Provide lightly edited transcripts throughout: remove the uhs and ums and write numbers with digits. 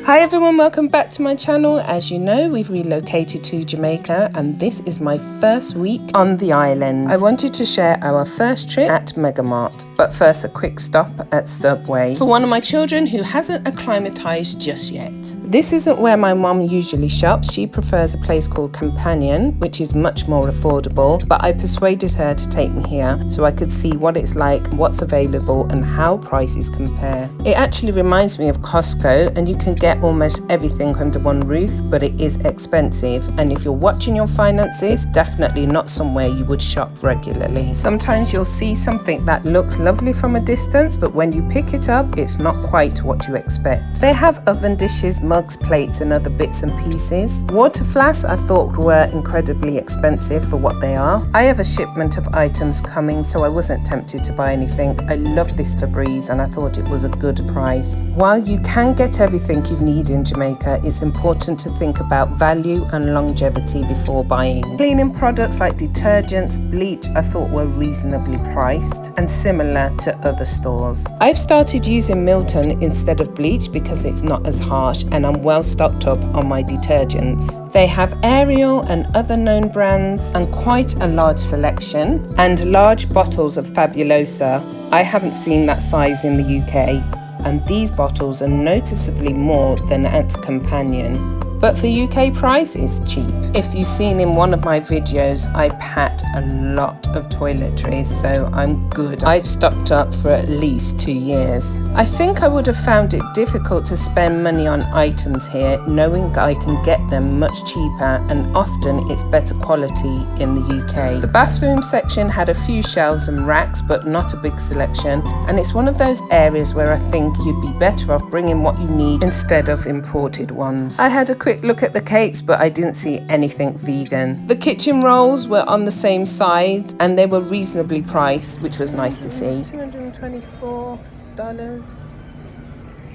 Hi everyone, welcome back to my channel. As you know, we've relocated to Jamaica and this is my first week on the island. I wanted to share our first trip at MegaMart, but first a quick stop at Subway for one of my children who hasn't acclimatized just yet. This isn't where my mom usually shops. She prefers a place called Companion, which is much more affordable, but I persuaded her to take me here so I could see what it's like, what's available and how prices compare. It actually reminds me of Costco, and you can get almost everything under one roof, but it is expensive, and if you're watching your finances, definitely not somewhere you would shop regularly. Sometimes you'll see something that looks lovely from a distance, but when you pick it up, it's not quite what you expect. They have oven dishes, mugs, plates and other bits and pieces. Water flasks I thought were incredibly expensive for what they are. I have a shipment of items coming, so I wasn't tempted to buy anything. I love this Febreze and I thought it was a good price. While you can get everything you need in Jamaica, it's important to think about value and longevity before buying. Cleaning products like detergents, bleach I thought were reasonably priced and similar to other stores. I've started using Milton instead of bleach because it's not as harsh and I'm well stocked up on my detergents. They have Ariel and other known brands and quite a large selection and large bottles of Fabulosa. I haven't seen that size in the UK. And these bottles are noticeably more than at Companion. But for UK price, it's cheap. If you've seen in one of my videos, I pat a lot of toiletries, so I'm good. I've stocked up for at least 2 years. I think I would have found it difficult to spend money on items here, knowing I can get them much cheaper and often it's better quality in the UK. The bathroom section had a few shelves and racks, but not a big selection, and it's one of those areas where I think you'd be better off bringing what you need instead of imported ones. I had a quick look at the cakes, but I didn't see anything vegan. The kitchen rolls were on the same side and they were reasonably priced, which was nice to see. $224. I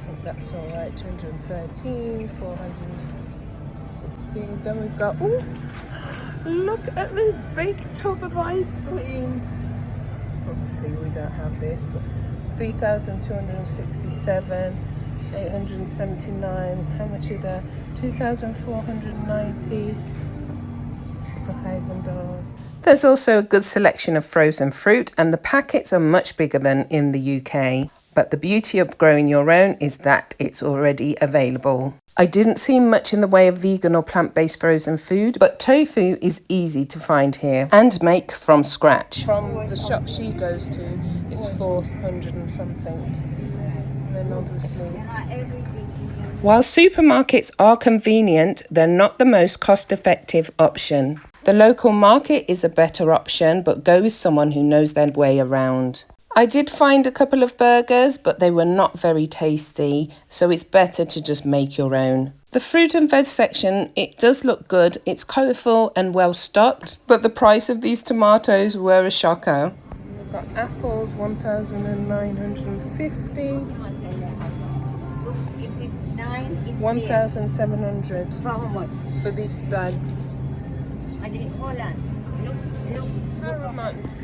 think that's all right. 213, 460. Then we've got, ooh, look at the big tub of ice cream. Obviously we don't have this, but 3,267. 879. How much is that? 2,490 for $5. There's also a good selection of frozen fruit, and the packets are much bigger than in the UK. But the beauty of growing your own is that it's already available. I didn't see much in the way of vegan or plant-based frozen food, but tofu is easy to find here and make from scratch. From the shop she goes to, it's 400 and something. Then obviously, while supermarkets are convenient, they're not the most cost-effective option. The local market is a better option, but go with someone who knows their way around. I did find a couple of burgers, but they were not very tasty, so it's better to just make your own. The fruit and veg section, it does look good. It's colourful and well stocked, but the price of these tomatoes were a shocker. We've got apples, 1,950. 1,700 for these bags.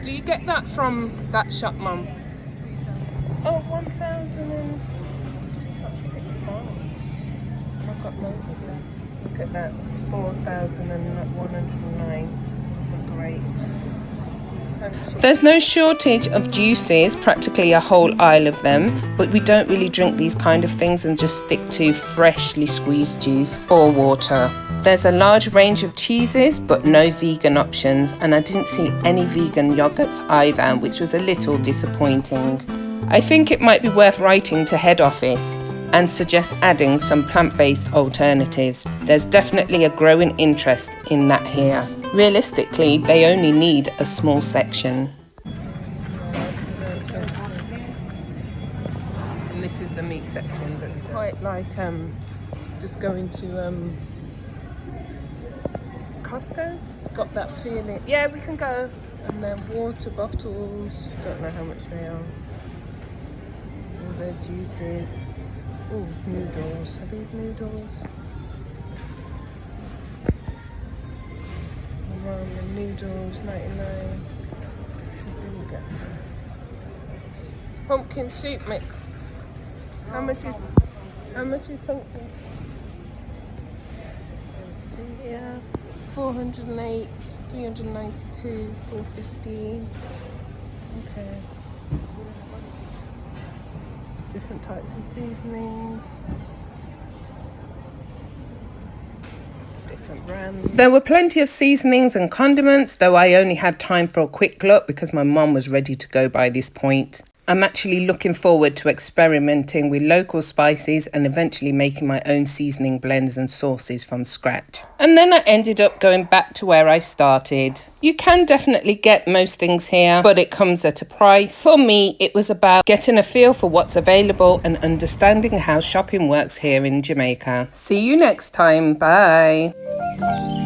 Do you get that from that shop, Mum? Oh, 1,000 and it's like £6. I've got loads of this. Look at that, 4,109 for grapes. There's no shortage of juices, practically a whole aisle of them, but we don't really drink these kind of things and just stick to freshly squeezed juice or water. There's a large range of cheeses, but no vegan options, and I didn't see any vegan yogurts either, which was a little disappointing. I think it might be worth writing to head office and suggest adding some plant-based alternatives. There's definitely a growing interest in that here. Realistically, they only need a small section. And this is the meat section, but quite like just going to Costco. It's got that feeling. Yeah, we can go. And then water bottles. Don't know how much they are. All their juices. Oh, noodles. Are these noodles? Ramen noodles, 99. Should we get pumpkin soup mix? How much is pumpkin? Yeah, 408, 392, 415. Okay. Different types of seasonings. Different brands. There were plenty of seasonings and condiments, though I only had time for a quick look because my mum was ready to go by this point. I'm actually looking forward to experimenting with local spices and eventually making my own seasoning blends and sauces from scratch. And then I ended up going back to where I started. You can definitely get most things here, but it comes at a price. For me, it was about getting a feel for what's available and understanding how shopping works here in Jamaica. See you next time. Bye.